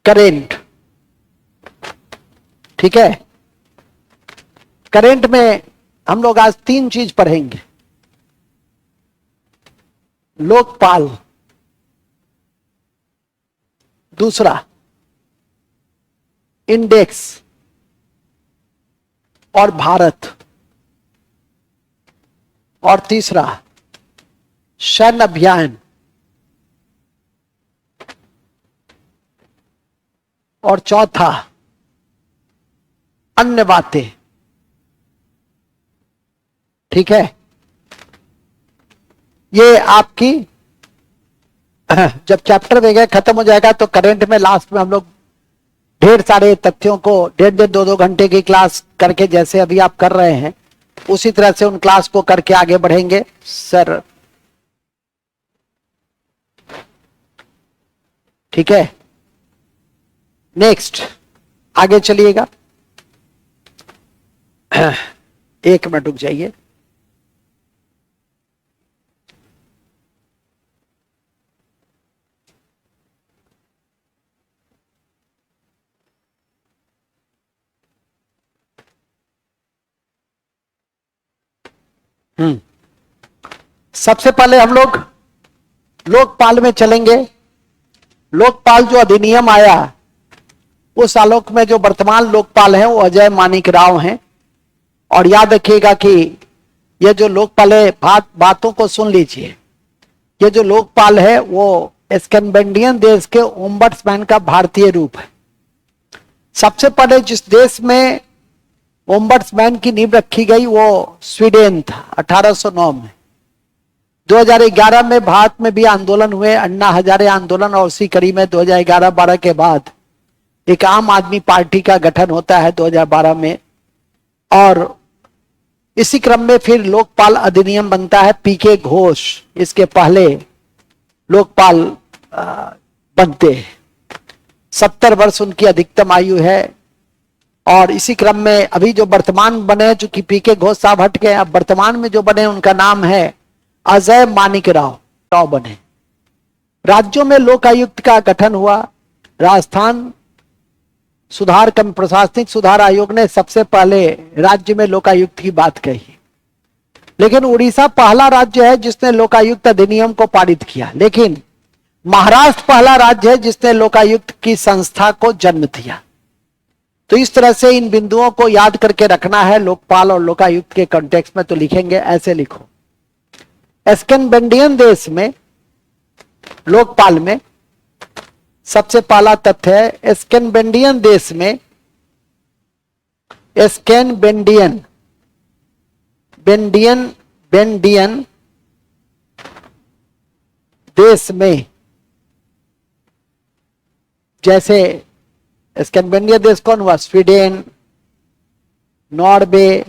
Current. ठीक है, current में हम लोग आज 3 चीज पढ़ेंगे। लोकपाल, दूसरा इंडेक्स और भारत, और तीसरा सैन्य अभियान, और चौथा अन्य बातें। ठीक है, ये आपकी जब चैप्टर वगैरह खत्म हो जाएगा तो करंट में लास्ट में हम लोग ढेर सारे तथ्यों को 1.5 2 घंटे की क्लास करके, जैसे अभी आप कर रहे हैं उसी तरह से उन क्लास को करके आगे बढ़ेंगे सर। ठीक है, नेक्स्ट आगे चलिएगा। 1 मिनट रुक जाइए। सबसे पहले हम लोग लोकपाल में चलेंगे। लोकपाल जो अधिनियम आया उस आलोक में जो वर्तमान लोकपाल हैं वो अजय मानिक राव हैं। और याद रखिएगा कि ये जो लोकपाल है, बातों को सुन लीजिए, ये जो लोकपाल है वो स्कैंडिनेवियन देश के ओम्बड्समैन का भारतीय रूप है। सबसे पहले जिस देश में ओम्बड्समैन की नींव रखी गई वो स्वीडन था 1809 में। 2011 में भारत में भी आंदोलन हुए, अन्ना हजारे आंदोलन, और उसी कड़ी में 2011-12 के बाद एक आम आदमी पार्टी का गठन होता है 2012 में। और इसी क्रम में फिर लोकपाल अधिनियम बनता है। पीके घोष इसके पहले लोकपाल बनते हैं। 70 वर्ष उनकी अधिकतम आयु है। और इसी क्रम में अभी जो वर्तमान बने, चूंकि पीके घोष साहब हट गए, अब वर्तमान में जो बने उनका नाम है अजय मानिक राव बने। राज्यों में लोकायुक्त का गठन हुआ। राजस्थान सुधार कम प्रशासनिक सुधार आयोग ने सबसे पहले राज्य में लोकायुक्त की बात कही। लेकिन उड़ीसा पहला राज्य है जिसने लोकायुक्त अधिनियम को पारित किया। लेकिन महाराष्ट्र पहला राज्य है जिसने लोकायुक्त की संस्था को जन्म दिया। तो इस तरह से इन बिंदुओं को याद करके रखना है लोकपाल और लोकायुक्त के कॉन्टेक्स्ट में। तो लिखेंगे, ऐसे लिखो, स्कैंडिनेवियन देश में लोकपाल में सबसे पहला तथ्य है स्कैंडिनेवियन देश में, स्कैंडिनेवियन देश में, जैसे स्कैंडिनेवियन देश कौन हुआ? Sweden, Norway,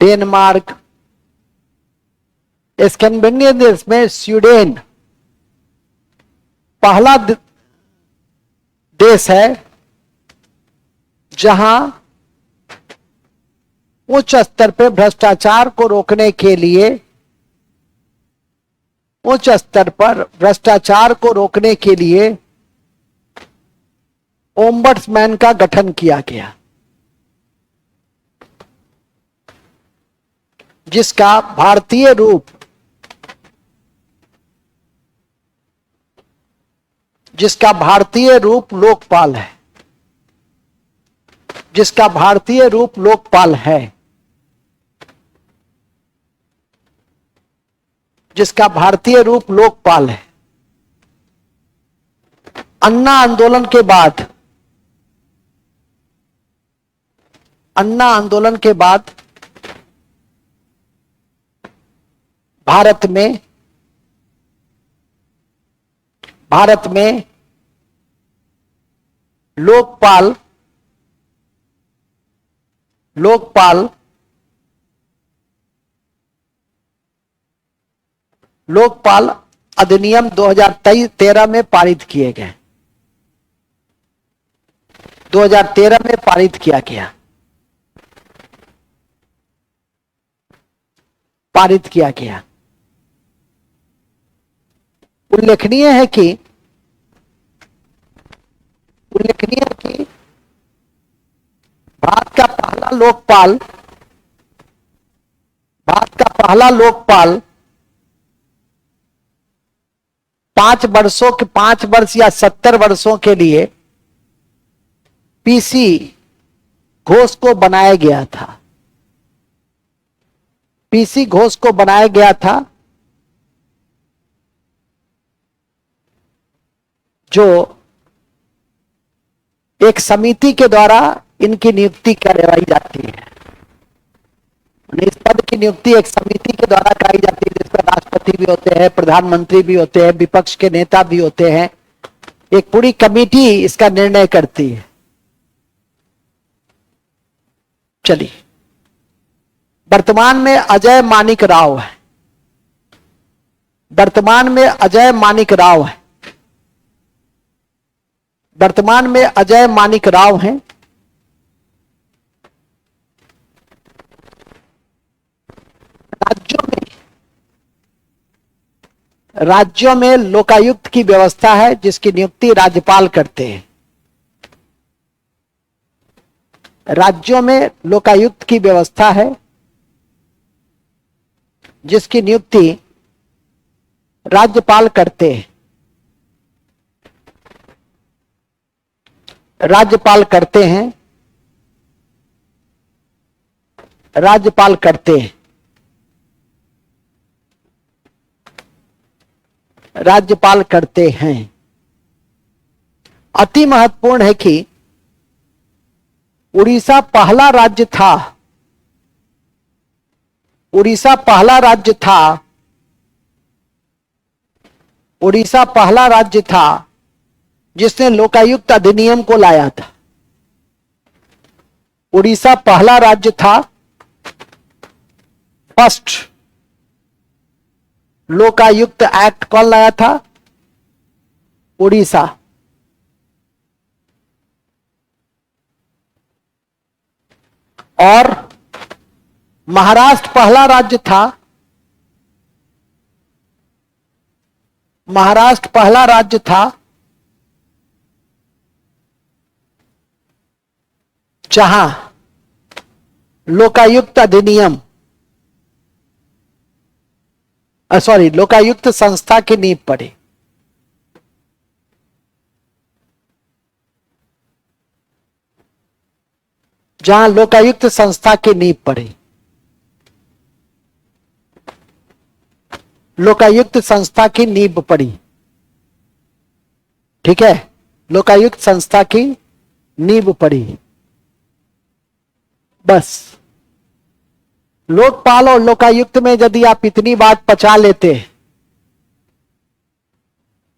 Denmark. स्कैंडिनेवियन देश में स्वीडन पहला देश है जहां उच्च स्तर पे भ्रष्टाचार को रोकने के लिए, उच्च स्तर पर भ्रष्टाचार को रोकने के लिए ओम्बड्समैन का गठन किया गया, जिसका भारतीय रूप लोकपाल है, जिसका भारतीय रूप लोकपाल है, जिसका भारतीय रूप लोकपाल है। अन्ना आंदोलन के बाद, अन्ना आंदोलन के बाद भारत में लोकपाल अधिनियम 2013 में पारित किए गए। 2013 में पारित किया गया, उल्लेखनीय है कि उल्लेखनीय है कि भारत का पहला लोकपाल, भारत का पहला लोकपाल 5 वर्ष या 70 वर्षों के लिए पीसी घोष को बनाया गया था। पीसी घोष को बनाया गया था, जो एक समिति के द्वारा इनकी नियुक्ति करवाई जाती है। इस पद की नियुक्ति एक समिति के द्वारा कराई जाती है, जिसमें राष्ट्रपति भी होते हैं, प्रधानमंत्री भी होते हैं, विपक्ष के नेता भी होते हैं। एक पूरी कमेटी इसका निर्णय करती है। चलिए, वर्तमान में अजय मानिक राव है। वर्तमान में अजय मानिक राव है। वर्तमान में अजय मानिक राव हैं। राज्यों में लोकायुक्त की व्यवस्था है, जिसकी नियुक्ति राज्यपाल करते हैं। राज्यों में लोकायुक्त की व्यवस्था है, जिसकी नियुक्ति राज्यपाल करते हैं। राज्यपाल करते हैं। राज्यपाल करते हैं। राज्यपाल करते हैं। अति महत्वपूर्ण है कि उड़ीसा पहला राज्य था, उड़ीसा पहला राज्य था, उड़ीसा पहला राज्य था जिसने लोकायुक्त अधिनियम को लाया था। उड़ीसा पहला राज्य था, फर्स्ट लोकायुक्त एक्ट कौन लाया था? उड़ीसा। और महाराष्ट्र पहला राज्य था, महाराष्ट्र पहला राज्य था जहां लोकायुक्त अधिनियम, लोकायुक्त संस्था की नींव पड़ी। जहां लोकायुक्त संस्था की नींव पड़ी। लोकायुक्त संस्था की नींव पड़ी। ठीक है, लोकायुक्त संस्था की नींव पड़ी। बस लोकपाल और लोकायुक्त में यदि आप इतनी बात पचा लेते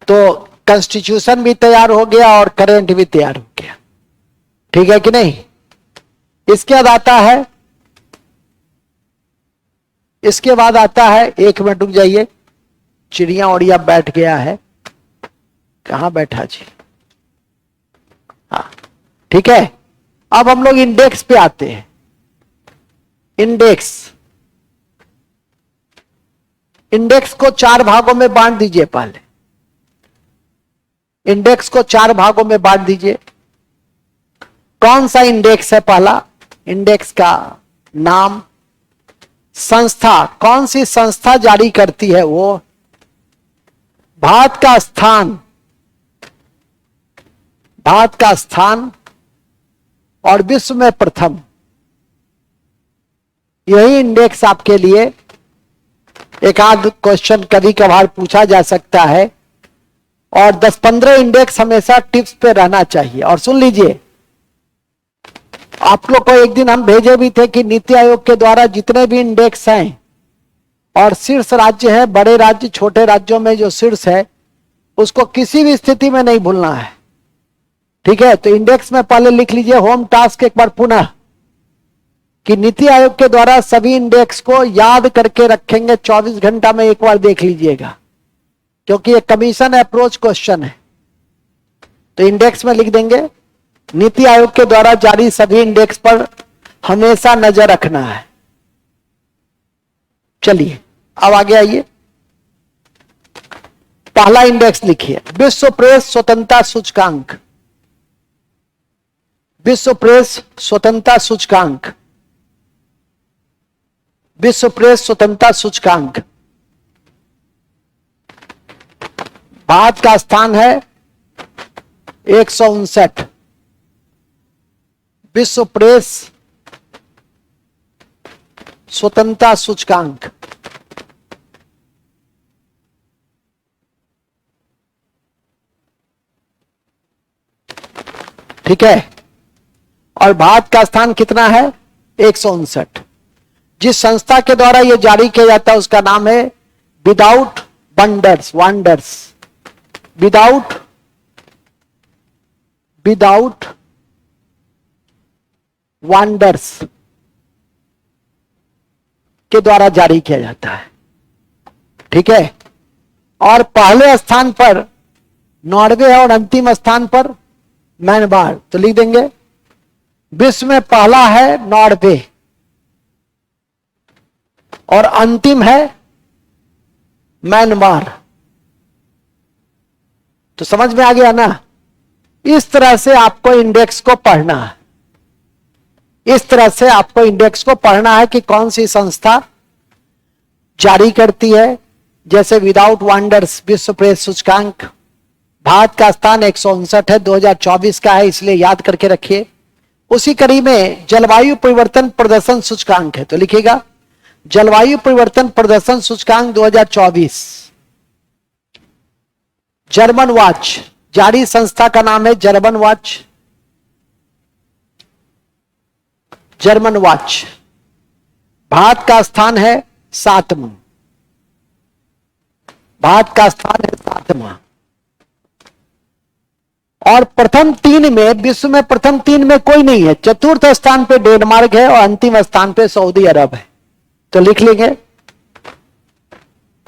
तो कॉन्स्टिट्यूशन भी तैयार हो गया और करंट भी तैयार हो गया। ठीक है कि नहीं? इसके बाद आता है, इसके बाद आता है, एक मिनट रुक जाइए, चिड़िया उड़िया बैठ गया है। कहां बैठा जी? हाँ, ठीक है। अब हम लोग इंडेक्स पे आते हैं। इंडेक्स, इंडेक्स को 4 भागों में बांट दीजिए। पहले इंडेक्स को 4 भागों में बांट दीजिए। कौन सा इंडेक्स है? पहला, इंडेक्स का नाम, संस्था, कौन सी संस्था जारी करती है वो, भारत का स्थान, भारत का स्थान और विश्व में प्रथम। यही इंडेक्स आपके लिए एक आध क्वेश्चन कभी कभार पूछा जा सकता है। और 10-15 इंडेक्स हमेशा टिप्स पे रहना चाहिए। और सुन लीजिए, आप लोग को एक दिन हम भेजे भी थे कि नीति आयोग के द्वारा जितने भी इंडेक्स हैं और शीर्ष राज्य है, बड़े राज्य, छोटे राज्यों में जो शीर्ष है, उसको किसी भी स्थिति में नहीं भूलना है। ठीक है, तो इंडेक्स में पहले लिख लीजिए, होम टास्क एक बार पुनः, कि नीति आयोग के द्वारा सभी इंडेक्स को याद करके रखेंगे। 24 घंटा में एक बार देख लीजिएगा, क्योंकि ये कमीशन अप्रोच क्वेश्चन है। तो इंडेक्स में लिख देंगे, नीति आयोग के द्वारा जारी सभी इंडेक्स पर हमेशा नजर रखना है। चलिए अब आगे आइए। पहला इंडेक्स लिखिए, विश्व प्रेस स्वतंत्रता सूचकांक। विश्व प्रेस स्वतंत्रता सूचकांक, विश्व प्रेस स्वतंत्रता सूचकांक, भारत का स्थान है 159। विश्व प्रेस स्वतंत्रता सूचकांक, ठीक है। और भारत का स्थान कितना है? 159। जिस संस्था के द्वारा यह जारी किया जाता है उसका नाम है विदाउट वंडर्स, विदाउट वंडर्स के द्वारा जारी किया जाता है, ठीक है। और पहले स्थान पर नॉर्वे है और अंतिम स्थान पर म्यांमार। तो लिख देंगे विश्व में पहला है नॉर्वे और अंतिम है म्यांमार। तो समझ में आ गया ना? इस तरह से आपको इंडेक्स को पढ़ना है, इस तरह से आपको इंडेक्स को पढ़ना है कि कौन सी संस्था जारी करती है। जैसे विदाउट वंडर्स विश्व प्रेस सूचकांक, भारत का स्थान 159 है, 2024 का है, इसलिए याद करके रखिए। उसी कड़ी में जलवायु परिवर्तन प्रदर्शन सूचकांक है, तो लिखिएगा जलवायु परिवर्तन प्रदर्शन सूचकांक 2024, जर्मन वॉच, जारी संस्था का नाम है German watch, German watch. Bharat का स्थान है 7वां, भारत का स्थान है 7वां। और प्रथम 3 में, विश्व में प्रथम 3 में कोई नहीं है। चतुर्थ स्थान पे डेनमार्क है और अंतिम स्थान पे सऊदी अरब है। तो लिख लेंगे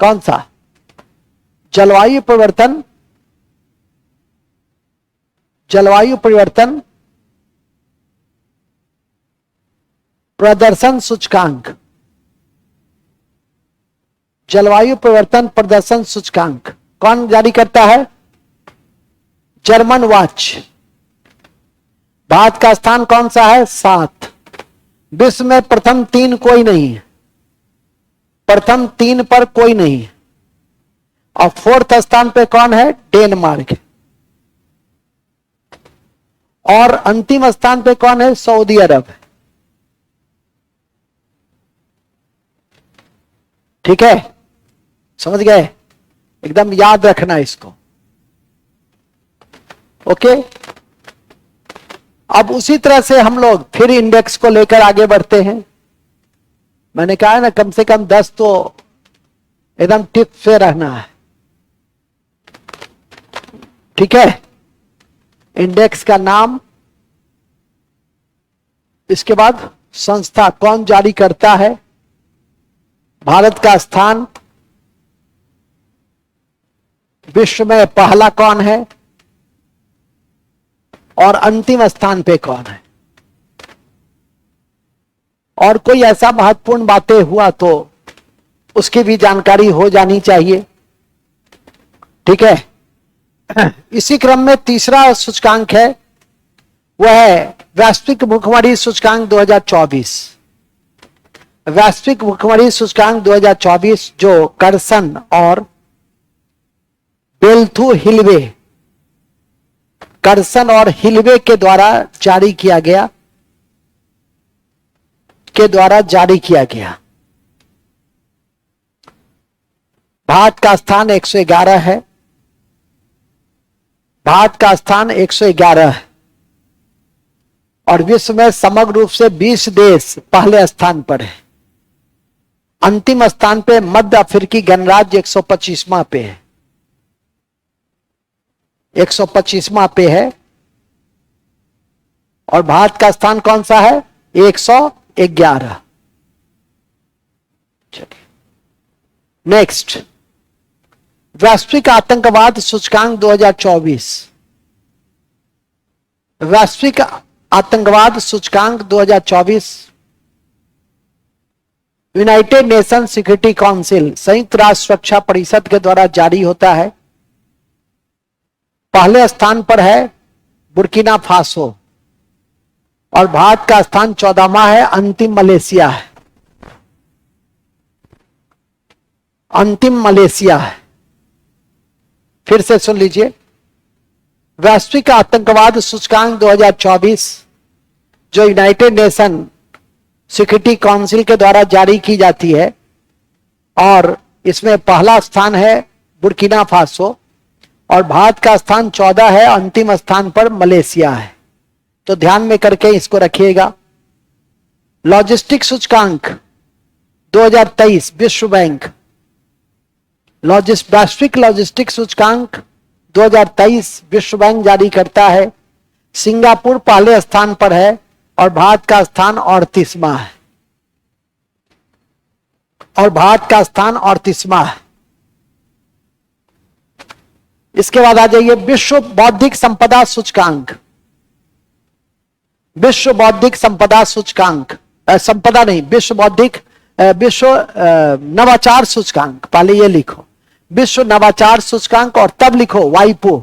कौन सा? जलवायु परिवर्तन, जलवायु परिवर्तन प्रदर्शन सूचकांक, जलवायु परिवर्तन प्रदर्शन सूचकांक कौन जारी करता है? German watch. भारत का स्थान कौन सा है? 7। विश्व में प्रथम 3 कोई नहीं है, प्रथम 3 पर कोई नहीं है। और 4th स्थान पे कौन है? डेनमार्क। और अंतिम स्थान पे कौन है? सऊदी अरब। ठीक है, समझ गए? एकदम याद रखना इसको, ओके। अब उसी तरह से हम लोग फिर इंडेक्स को लेकर आगे बढ़ते हैं। मैंने कहा है ना, कम से कम 10 तो एकदम टिप से रहना है, ठीक है। इंडेक्स का नाम, इसके बाद संस्था कौन जारी करता है, भारत का स्थान, विश्व में पहला कौन है और अंतिम स्थान पे कौन है। और कोई ऐसा महत्वपूर्ण बातें हुआ तो उसकी भी जानकारी हो जानी चाहिए, ठीक है। इसी क्रम में तीसरा सूचकांक है, वह है वैश्विक भुखमरी सूचकांक 2024। वैश्विक भुखमरी सूचकांक 2024 जो कर्सन और बेल्थू हिलवे, कर्सन और हिलवे के द्वारा जारी किया गया, भारत का स्थान 111 है, भारत का स्थान 111 है। और विश्व में समग्र रूप से 20 देश पहले स्थान पर है। अंतिम स्थान पे मध्य अफ्रीकी गणराज्य 125वां पे है, 125वां पे है। और भारत का स्थान कौन सा है? 111। नेक्स्ट, वैश्विक आतंकवाद सूचकांक 2024। वैश्विक आतंकवाद सूचकांक 2024 यूनाइटेड नेशन सिक्योरिटी काउंसिल, संयुक्त राष्ट्र सुरक्षा परिषद के द्वारा जारी होता है। पहले स्थान पर है बुर्किना फासो, और भारत का स्थान 14वां है, अंतिम मलेशिया है। अंतिम मलेशिया है। फिर से सुन लीजिए, वैश्विक आतंकवाद सूचकांक 2024 जो यूनाइटेड नेशन सिक्योरिटी काउंसिल के द्वारा जारी की जाती है, और इसमें पहला स्थान है बुर्किना फासो और भारत का स्थान 14 है, अंतिम स्थान पर मलेशिया है। तो ध्यान में करके इसको रखिएगा। लॉजिस्टिक सूचकांक 2023 विश्व बैंक वैश्विक लॉजिस्टिक सूचकांक 2023 विश्व बैंक जारी करता है। सिंगापुर पहले स्थान पर है और भारत का स्थान 38वां है। और भारत का स्थान 38वां है। इसके बाद आ जाइए विश्व बौद्धिक संपदा सूचकांक। विश्व बौद्धिक संपदा सूचकांक, संपदा नहीं, विश्व नवाचार सूचकांक। पहले ये लिखो विश्व नवाचार सूचकांक और तब लिखो वाइपो।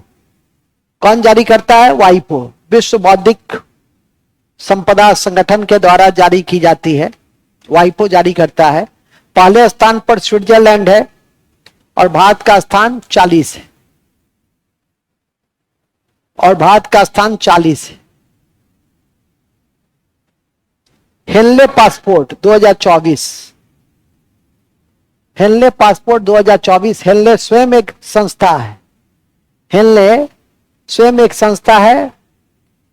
कौन जारी करता है? वाइपो, विश्व बौद्धिक संपदा संगठन के द्वारा जारी की जाती है। वाइपो जारी करता है। पहले स्थान पर स्विट्जरलैंड है और भारत का स्थान 40 है। और भारत का स्थान 40 है। Henley passport 2024, Henley passport 2024। Henley स्वयं एक संस्था है। हेनले स्वयं एक संस्था है।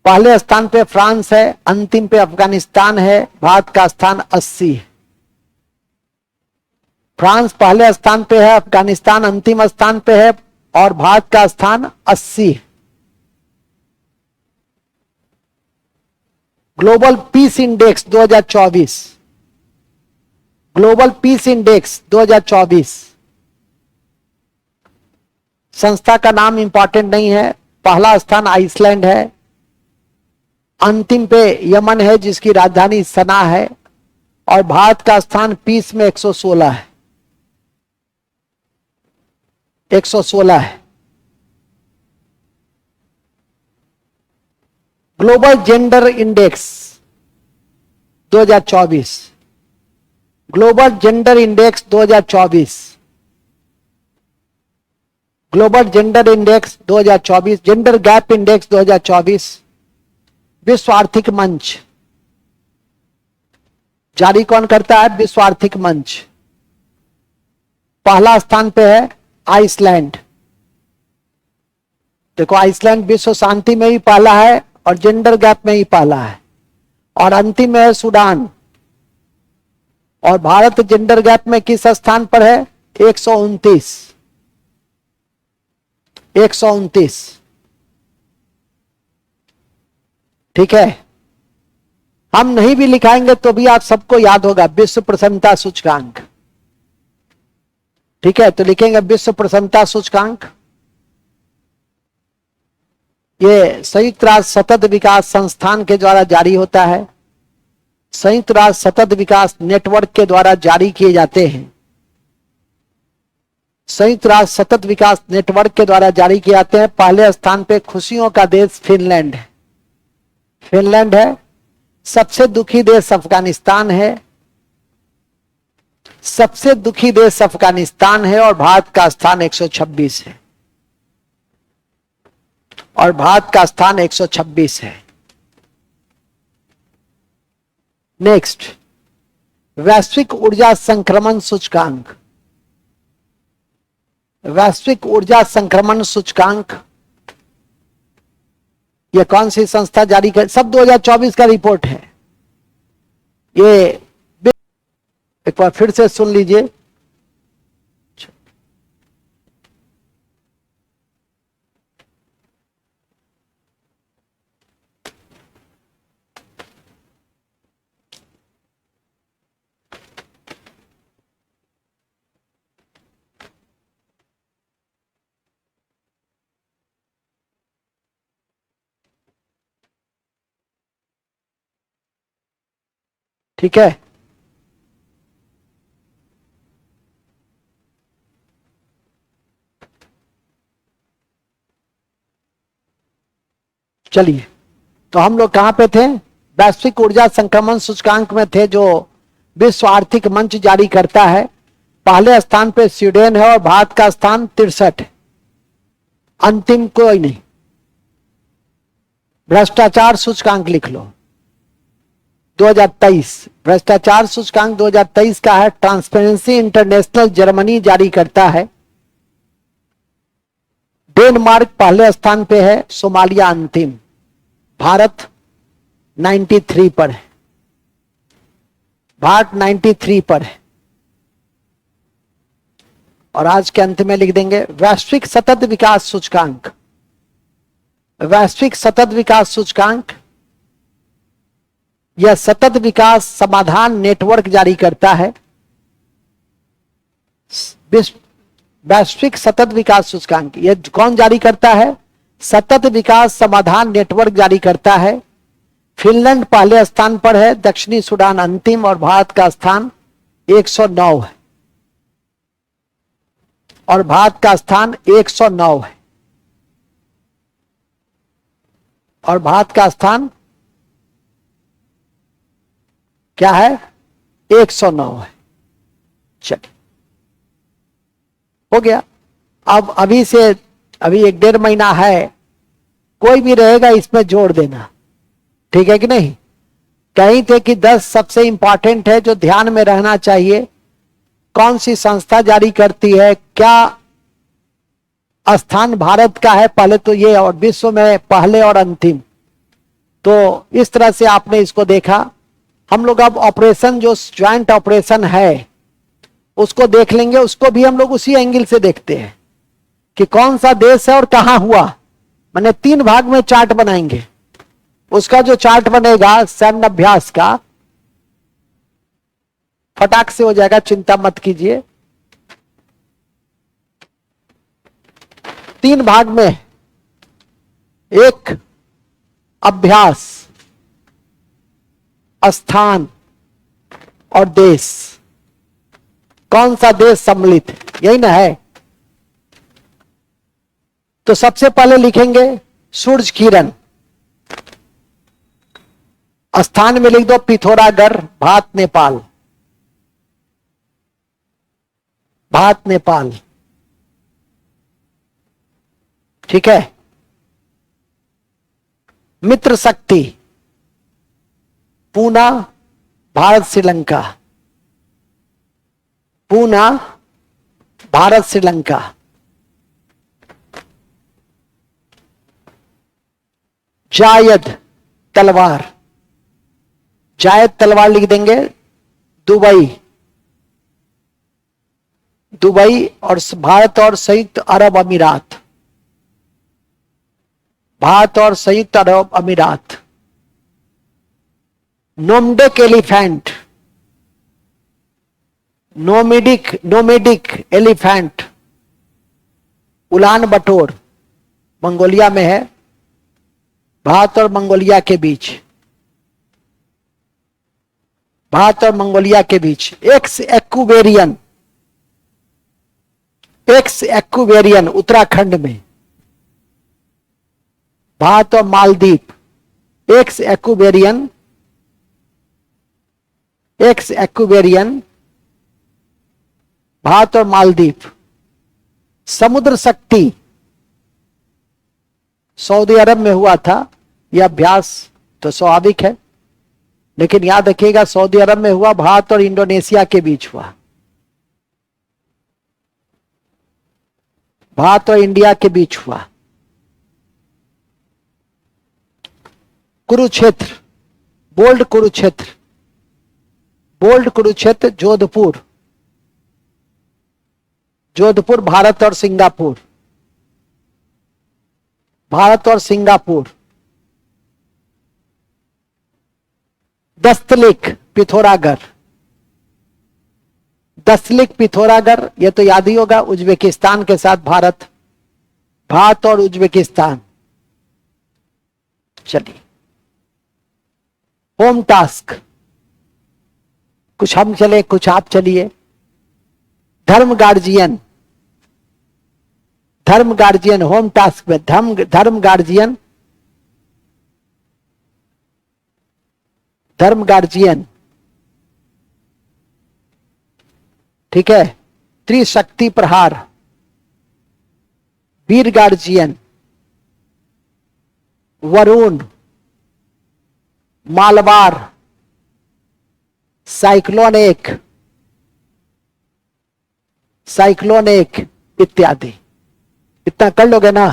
पहले स्थान पे फ्रांस है, अंतिम पे अफगानिस्तान है। भारत का स्थान 80 है। फ्रांस पहले स्थान पे है, अफगानिस्तान अंतिम स्थान पे है और भारत का स्थान 80 है। Global peace index 2024, global peace index 2024। संस्था का नाम इंपॉर्टेंट नहीं है। पहला स्थान आइसलैंड है, अंतिम पे यमन है जिसकी राजधानी सना है और भारत का स्थान पीस में 116 है। 116 है। Global gender index 2024, global gender index 2024, global gender index 2024, gender gap index 2024। विश्व आर्थिक मंच जारी कौन करता है? विश्व आर्थिक मंच। पहला स्थान पे है आइसलैंड। देखो आइसलैंड विश्व शांति में भी पहला है और जेंडर गैप में ही पहला है। और अंतिम में है सूडान। और भारत जेंडर गैप में किस स्थान पर है? 129। 129। ठीक है, हम नहीं भी लिखाएंगे तो भी आप सबको याद होगा विश्व प्रसन्नता सूचकांक। ठीक है, तो लिखेंगे विश्व प्रसन्नता सूचकांक। ये संयुक्त राष्ट्र सतत विकास संस्थान के द्वारा जारी होता है। संयुक्त राष्ट्र सतत विकास नेटवर्क के द्वारा जारी किए जाते हैं। संयुक्त राष्ट्र सतत विकास नेटवर्क के द्वारा जारी किए जाते हैं। पहले स्थान पे खुशियों का देश फिनलैंड है। फिनलैंड है। सबसे दुखी देश अफगानिस्तान है। सबसे दुखी देश अफगानिस्तान है और भारत का स्थान 126 है। और भारत का स्थान 126 है। नेक्स्ट, वैश्विक ऊर्जा संक्रमण सूचकांक। वैश्विक ऊर्जा संक्रमण सूचकांक यह कौन सी संस्था जारी कर? सब 2024 का रिपोर्ट है ये। एक बार फिर से सुन लीजिए। ठीक है, चलिए तो हम लोग कहां पे थे? वैश्विक ऊर्जा संक्रमण सूचकांक में थे जो विश्व आर्थिक मंच जारी करता है। पहले स्थान पे स्वीडन है और भारत का स्थान 63 है, अंतिम कोई नहीं। भ्रष्टाचार सूचकांक लिख लो 2023, भ्रष्टाचार सूचकांक 2023 का है, ट्रांसपेरेंसी इंटरनेशनल जर्मनी जारी करता है। डेनमार्क पहले स्थान पे है, सोमालिया अंतिम, भारत 93 पर है, भारत 93 पर है। और आज के अंत में लिख देंगे वैश्विक सतत विकास सूचकांक, वैश्विक सतत विकास सूचकांक यह सतत विकास समाधान नेटवर्क जारी करता है। वैश्विक सतत विकास सूचकांक यह कौन जारी करता है? सतत विकास समाधान नेटवर्क जारी करता है। फिनलैंड पहले स्थान पर है, दक्षिणी सूडान अंतिम और भारत का स्थान 109 है, और भारत का स्थान 109 है, और भारत का स्थान क्या है? 109 है। चलिए हो गया। अब अभी से अभी 1-1.5 महीना है, कोई भी रहेगा इसमें जोड़ देना, ठीक है कि नहीं? कहीं थे कि 10 सबसे इंपॉर्टेंट है जो ध्यान में रहना चाहिए। कौन सी संस्था जारी करती है, क्या स्थान भारत का है पहले तो ये, और विश्व में पहले और अंतिम। तो इस तरह से आपने इसको देखा। हम लोग अब ऑपरेशन जो ज्वाइंट ऑपरेशन है उसको देख लेंगे, उसको भी हम लोग उसी एंगल से देखते हैं कि कौन सा देश है और कहां हुआ। मैंने 3 भाग में चार्ट बनाएंगे। उसका जो चार्ट बनेगा सैन्य अभ्यास का, फटाक से हो जाएगा, चिंता मत कीजिए। 3 भाग में, एक अभ्यास, स्थान और देश। कौन सा देश सम्मिलित है, यही ना है। तो सबसे पहले लिखेंगे सूरज किरण, स्थान में लिख दो पिथौरागढ़, भारत नेपाल, भारत नेपाल, ठीक है। मित्र शक्ति, पूना, भारत श्रीलंका, पूना, भारत श्रीलंका। जायद तलवार, जायद तलवार लिख देंगे दुबई, दुबई और भारत और संयुक्त अरब अमीरात, भारत और संयुक्त अरब अमीरात। Nomadic elephant, nomadic elephant, Ulaanbaatar, Mongolia में है, भारत और मंगोलिया के बीच, भारत और मंगोलिया के बीच। Ex aquarian, ex aquarian Uttarakhand में, भारत और Maldives. Ex aquarian, ex aquarian, Bharat और मालदीव। समुद्र शक्ति सऊदी अरब में हुआ था यह अभ्यास, तो स्वाभाविक है, लेकिन याद रखिएगा सऊदी अरब में हुआ, भारत और इंडोनेशिया के बीच हुआ, भारत और इंडिया के बीच हुआ। कुरुक्षेत्र, बोल्ड कुरुक्षेत्र, बोल्ड कुरुक्षेत्र, जोधपुर, जोधपुर, भारत और सिंगापुर, भारत और सिंगापुर। दस्तलिक पिथौरागढ़, दस्तलिक पिथौरागढ़, यह तो याद ही होगा, उज्बेकिस्तान के साथ भारत, भारत और उज्बेकिस्तान। चलिए होम टास्क, कुछ हम चले कुछ आप चलिए। धर्म गार्जियन, धर्म गार्जियन होम टास्क में, धर्म गार्जियन धर्म गार्जियन, ठीक है, त्रिशक्ति प्रहार, वीर गार्जियन, वरुण, मालवार, साइक्लोन एक इत्यादि। इतना कर लोगे ना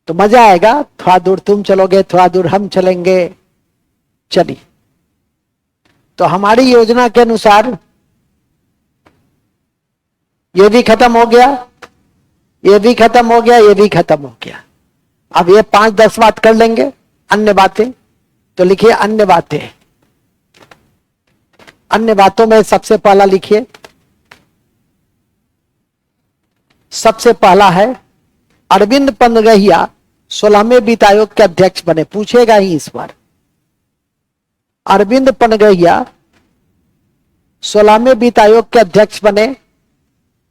तो मजा आएगा। थोड़ा दूर तुम चलोगे, थोड़ा दूर हम चलेंगे। चलिए, तो हमारी योजना के अनुसार ये भी खत्म हो गया, ये भी खत्म हो गया, ये भी खत्म हो गया। अब ये 5-10 बात कर लेंगे, अन्य बातें। तो लिखिए अन्य बातें। अन्य बातों में सबसे पहला लिखिए, सबसे पहला है अरविंद पनगहिया 16वें वित्त आयोग के अध्यक्ष बने। पूछेगा ही इस बार। अरविंद पनगहिया 16वें वित्त आयोग के अध्यक्ष बने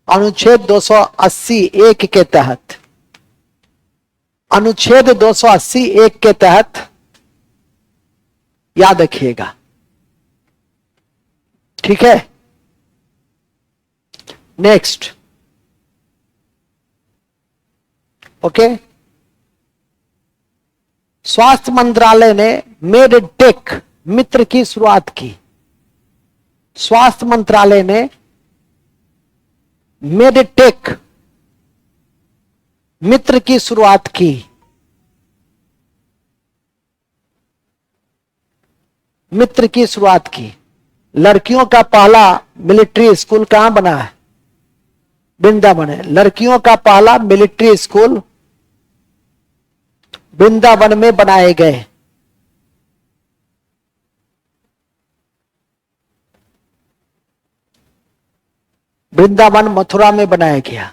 अनुच्छेद 280(1) के तहत। अनुच्छेद 280(1) के तहत, याद रखिएगा, ठीक है। Next, okay. स्वास्थ्य मंत्रालय ने मेड टेक मित्र की शुरुआत की। स्वास्थ्य मंत्रालय ने मेड टेक मित्र की शुरुआत की। मित्र की शुरुआत की। लड़कियों का पहला मिलिट्री स्कूल कहां बना है? वृंदावन है। लड़कियों का पहला मिलिट्री स्कूल वृंदावन में बनाए गए। वृंदावन मथुरा में बनाया गया।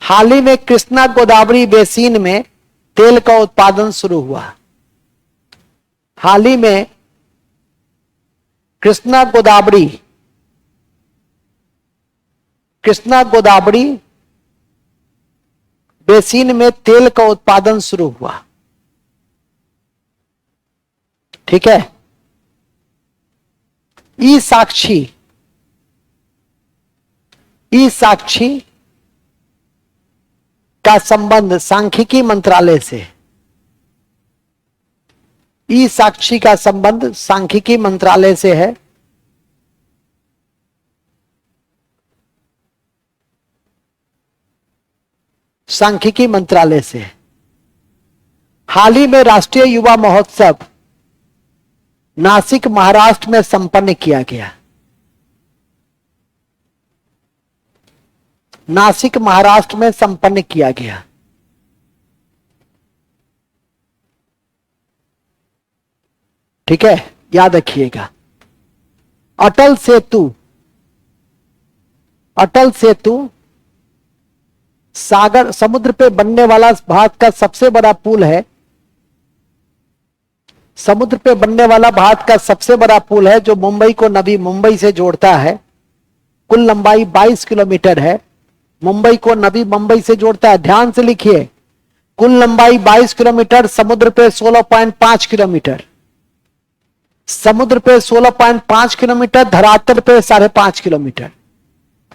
हाल ही में कृष्णा गोदावरी बेसिन में तेल का उत्पादन शुरू हुआ। हाल ही में कृष्णा गोदावरी बेसिन में तेल का उत्पादन शुरू हुआ, ठीक है। ई साक्षी का संबंध सांख्यिकी मंत्रालय से। ई साक्षी का संबंध सांख्यिकी मंत्रालय से है। सांख्यिकी मंत्रालय से। हाल ही में राष्ट्रीय युवा महोत्सव नासिक महाराष्ट्र में संपन्न किया गया। नासिक महाराष्ट्र में संपन्न किया गया। ठीक है, याद रखिएगा। अटल सेतु सागर समुद्र पे बनने वाला भारत का सबसे बड़ा पुल है। समुद्र पे बनने वाला भारत का सबसे बड़ा पुल है जो मुंबई को नवी मुंबई से जोड़ता है। कुल लंबाई 22 किलोमीटर है। मुंबई को नवी मुंबई से जोड़ता है। ध्यान से लिखिए, कुल लंबाई 22 किलोमीटर, समुद्र पे 16.5 किलोमीटर। समुद्र पे 16.5 किलोमीटर, धरातल पे 5.5 किलोमीटर।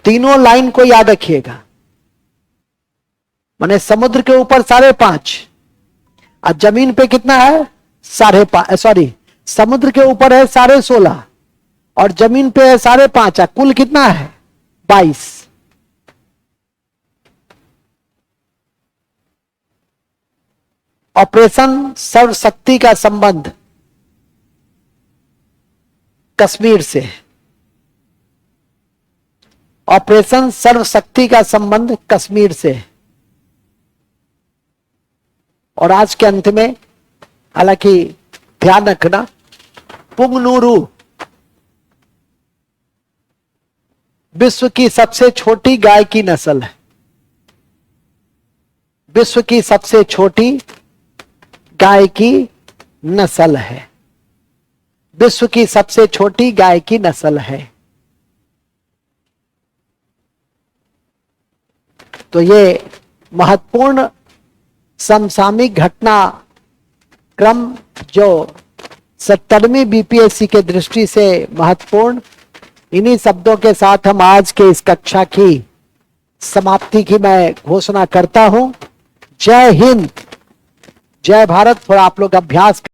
तीनों लाइन को याद रखिएगा। माने समुद्र के ऊपर 5.5 और जमीन पे कितना है? 5.5। सॉरी, समुद्र के ऊपर है 16.5 और जमीन पे है 5.5। कुल कितना है? 22। ऑपरेशन सर्वशक्ति का संबंध कश्मीर से। ऑपरेशन सर्वशक्ति का संबंध कश्मीर से। और आज के अंत में, हालांकि ध्यान रखना, पुंगनुरु विश्व की सबसे छोटी गाय की नस्ल है। विश्व की सबसे छोटी गाय की नस्ल है। विश्व की सबसे छोटी गाय की नस्ल है। तो ये महत्वपूर्ण समसामयिक घटना क्रम जो 70वीं बीपीएससी के दृष्टि से महत्वपूर्ण, इन्हीं शब्दों के साथ हम आज के इस कक्षा की समाप्ति की मैं घोषणा करता हूं। जय हिंद, जय भारत। और आप लोग अभ्यास